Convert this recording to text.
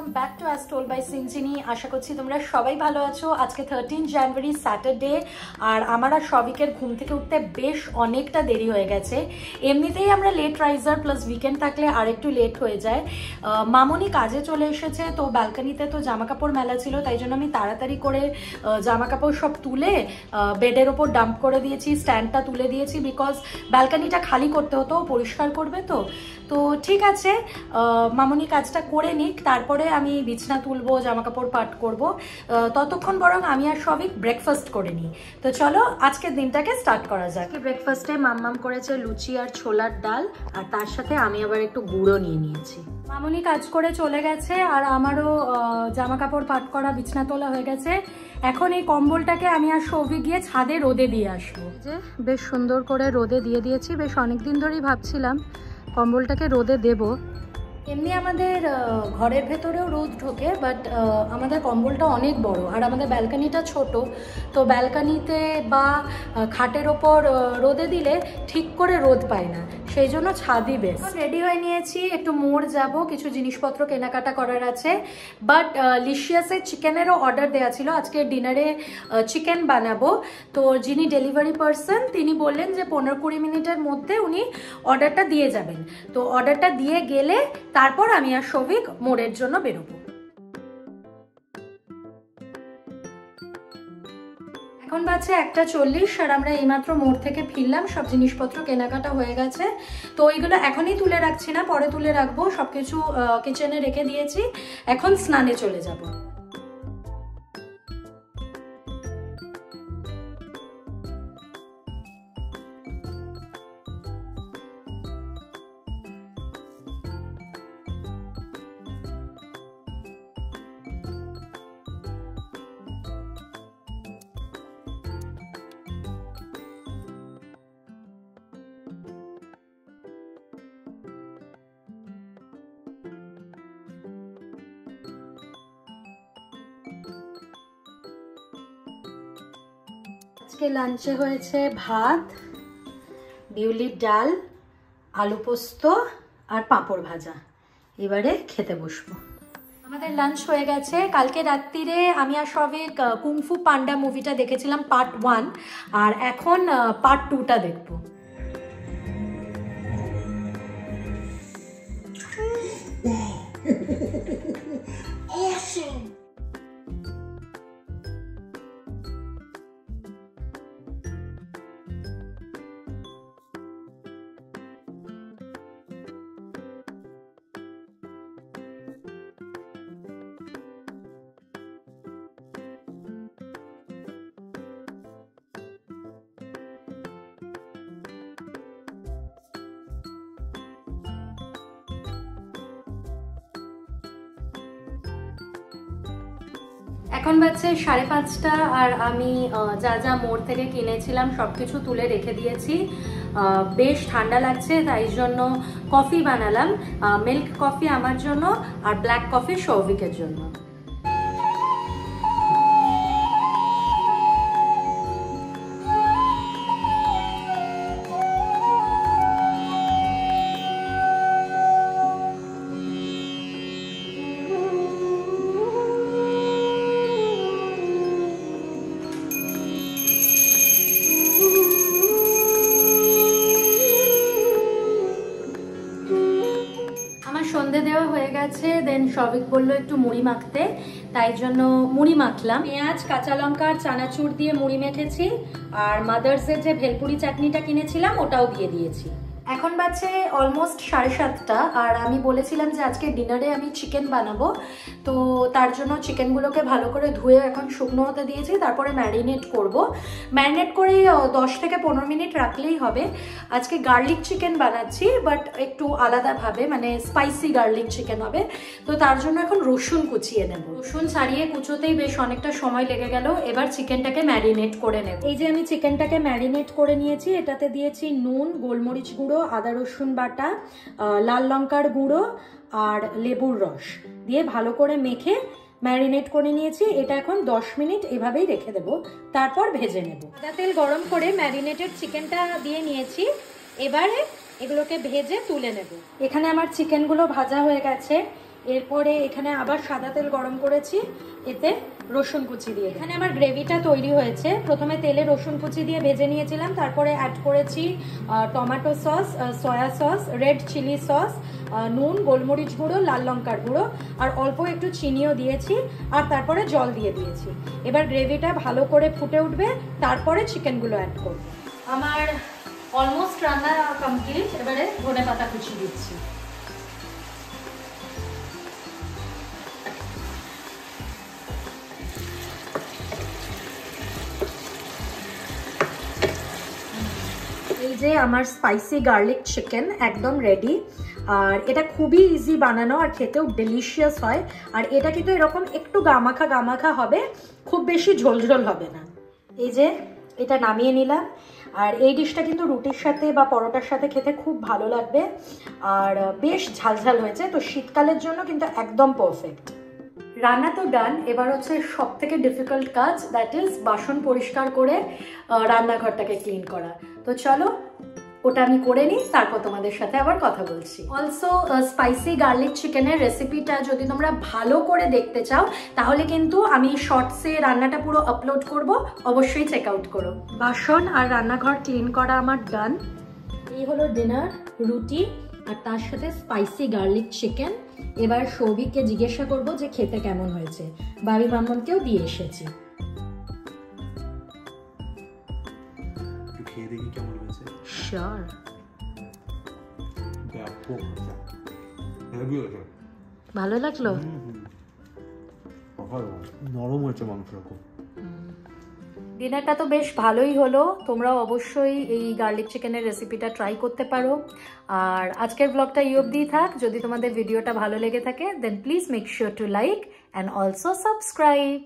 Welcome back to as told by Sinjini. আশা করছি তোমরা সবাই ভালো আছো। আজকে 13 জানুয়ারি স্যাটারডে, আর আমার আর সবিকের ঘুম থেকে উঠতে বেশ অনেকটা দেরি হয়ে গেছে। এমনিতেই আমরা লেট রাইজার, প্লাস উইকেন্ড থাকলে আর একটু লেট হয়ে যায়। মামনি কাজে চলে এসেছে, তো ব্যালকানিতে তো জামা কাপড় মেলা ছিল, তাই জন্য আমি তাড়াতাড়ি করে জামা কাপড় সব তুলে বেডের ওপর ডাম্প করে দিয়েছি, স্ট্যান্ডটা তুলে দিয়েছি, বিকজ ব্যালকানিটা খালি করতে হতো, পরিষ্কার করবে তো ঠিক আছে, মামনি কাজটা করে নিক, তারপরে আমি বিছনা তুলবো, জামা কাপড় পাট করবো। ততক্ষণ বরং আমি আর সবিক ব্রেকফাস্ট করে নিই। তো চলো আজকের দিনটাকে স্টার্ট করা যাক। ব্রেকফাস্টে মাম্মাম করেছে লুচি আর ছোলার ডাল, আর তার সাথে আমি আবার একটু গুঁড়ো নিয়ে নিয়েছি। মামনি কাজ করে চলে গেছে, আর আমারও জামা কাপড় পাট করা, বিছনা তোলা হয়ে গেছে। এখন এই কম্বলটাকে আমি আর সৌভিক গিয়ে ছাদে রোদে দিয়ে আসবো। যে বেশ সুন্দর করে রোদে দিয়ে দিয়েছি, বেশ অনেকদিন ধরেই ভাবছিলাম কম্বলটাকে রোদে দেব। এমনি আমাদের ঘরের ভেতরেও রোদ ঢোকে, বাট আমাদের কম্বলটা অনেক বড়, আর আমাদের ব্যালকানিটা ছোট, তো ব্যালকানিতে বা খাটের ওপর রোদে দিলে ঠিক করে রোদ পায় না, সেই জন্য ছাদই বেশ। রেডি হয়ে নিয়েছি, একটু মোড় যাব, কিছু জিনিসপত্র কেনাকাটা করার আছে। বাট লিশিয়াসের চিকেনেরও অর্ডার দেওয়া ছিল, আজকে ডিনারে চিকেন বানাবো। তো যিনি ডেলিভারি পার্সন তিনি বললেন যে 15-20 মিনিটের মধ্যে উনি অর্ডারটা দিয়ে যাবেন। তো অর্ডারটা দিয়ে গেলে তারপর আমি আর সৌভিক মোড়ের জন্য বেরোবো। এখন বাজে 1:40, আর আমরা এইমাত্র মোড় থেকে ফিরলাম, সব জিনিসপত্র কেনাকাটা হয়ে গেছে। তো ওইগুলো এখনই তুলে রাখছি না, পরে তুলে রাখবো। সবকিছু কিচেনে রেখে দিয়েছি, এখন স্নানে চলে যাব। আজকে লাঞ্চে হয়েছে ভাত, বিউলির ডাল, আলু পোস্ত আর পাঁপড় ভাজা। এবারে খেতে বসবো। আমাদের লাঞ্চ হয়ে গেছে। কালকে রাত্রিরে আমি আর সবিক কুংফু পান্ডা মুভিটা দেখেছিলাম পার্ট 1, আর এখন পার্ট 2টা দেখবো। এখন বাজছে 5:30, আর আমি যা যা মোড় থেকে কিনেছিলাম সবকিছু তুলে রেখে দিয়েছি। বেশ ঠান্ডা লাগছে, তাই জন্য কফি বানালাম, মিল্ক কফি আমার জন্য আর ব্ল্যাক কফি সৌভিকের জন্য। সন্ধে দেওয়া হয়ে গেছে, দেন সবিক বললো একটু মুড়ি মাখতে, তাই জন্য মুড়ি মাখলাম। পেঁয়াজ, কাঁচা লঙ্কা আর চানাচুর দিয়ে মুড়ি মেখেছি, আর মাদার্সের যে ভেলপুরি চাটনিটা কিনেছিলাম ওটাও দিয়ে দিয়েছি। এখন বাজছে অলমোস্ট 7:30, আর আমি বলেছিলাম যে আজকে ডিনারে আমি চিকেন বানাবো, তো তার জন্য চিকেনগুলোকে ভালো করে ধুয়ে এখন শুকনো হতে দিয়েছি, তারপরে ম্যারিনেট করব। ম্যারিনেট করে 10 থেকে 15 মিনিট রাখলেই হবে। আজকে গার্লিক চিকেন বানাচ্ছি, বাট একটু আলাদাভাবে, মানে স্পাইসি গার্লিক চিকেন হবে। তো তার জন্য এখন রসুন কুচিয়ে নেব। রসুন ছাড়িয়ে কুচোতেই বেশ অনেকটা সময় লেগে গেল। এবার চিকেনটাকে ম্যারিনেট করে নেব। এই যে আমি চিকেনটাকে ম্যারিনেট করে নিয়েছি, এটাতে দিয়েছি নুন, গোলমরিচ গুঁড়ো, আদা রসুন বাটা, লাল লঙ্কার গুঁড়ো আর লেবুর রস দিয়ে ভালো করে মেখে ম্যারিনেট করে নিয়েছি। এটা এখন 10 মিনিট এভাবেই রেখে দেবো, তারপর ভেজে নেব। সাদা তেল গরম করে ম্যারিনেটেড চিকেনটা দিয়ে নিয়েছি, এবারে এগুলোকে ভেজে তুলে নেব। এখানে আমার চিকেনগুলো ভাজা হয়ে গেছে। এরপরে এখানে আবার সাদা তেল গরম করেছি, এতে রসুন কুচি দিয়ে। এখানে আমার গ্রেভিটা তৈরি হয়েছে। প্রথমে তেলে রসুন কুচি দিয়ে ভেজে নিয়েছিলাম, তারপরে অ্যাড করেছি tomato sauce, soya sauce, red chilli sauce, নুন, গোলমরিচ গুঁড়ো, লাল লঙ্কার গুঁড়ো আর অল্প একটু চিনিও দিয়েছি, আর তারপরে জল দিয়ে দিয়েছি। এবার গ্রেভিটা ভালো করে ফুটে উঠবে, তারপরে চিকেনগুলো অ্যাড করব। আমার অলমোস্ট রান্না কমপ্লিট। এবারে ধনেপাতা কুচি দিচ্ছি। এই যে আমার স্পাইসি গার্লিক চিকেন একদম রেডি। আর এটা খুবই ইজি বানানো আর খেতেও ডেলিশিয়াস হয়। আর এটা কিন্তু এরকম একটু গামাখা গামাখা হবে, খুব বেশি ঝোলঝোল হবে না। এই যে এটা নামিয়ে নিলাম। আর এই ডিশটা কিন্তু রুটির সাথে বা পরোটার সাথে খেতে খুব ভালো লাগবে, আর বেশ ঝালঝাল হয়েছে, তো শীতকালের জন্য কিন্তু একদম পারফেক্ট। রান্না তো ডান, এবার হচ্ছে সব থেকে ডিফিকাল্ট কাজ, দ্যাট ইজ বাসন পরিষ্কার করে রান্নাঘরটাকে ক্লিন করা। তো চলো ওটা আমি করে নিই, তারপর তোমাদের সাথে আবার কথা বলছি। অলসো স্পাইসি গার্লিক চিকেনের রেসিপিটা যদি তোমরা ভালো করে দেখতে চাও, তাহলে কিন্তু আমি শর্টসে রান্নাটা পুরো আপলোড করব, অবশ্যই চেক আউট করো। বাসন আর রান্নাঘর ক্লিন করা আমার ডান। এই হলো ডিনার, রুটি আর তার সাথে স্পাইসি গার্লিক চিকেন। এবার সৌভিককে জিজ্ঞাসা করব যে খেতে কেমন হয়েছে। বাবি মাম্মামকেও দিয়ে এসেছি। খেয়ে দেখি কেমন হয়েছে। শিওর। ভালো লাগলো? নরম হয়েছে মাংসটা খুব। ডিনারটা তো বেশ ভালোই হলো। তোমরাও অবশ্যই এই গার্লিক চিকেনের রেসিপিটা ট্রাই করতে পারো। আর আজকের ব্লগটা এই অবধিই থাক। যদি তোমাদের ভিডিওটা ভালো লেগে থাকে, then please make sure to like and also subscribe.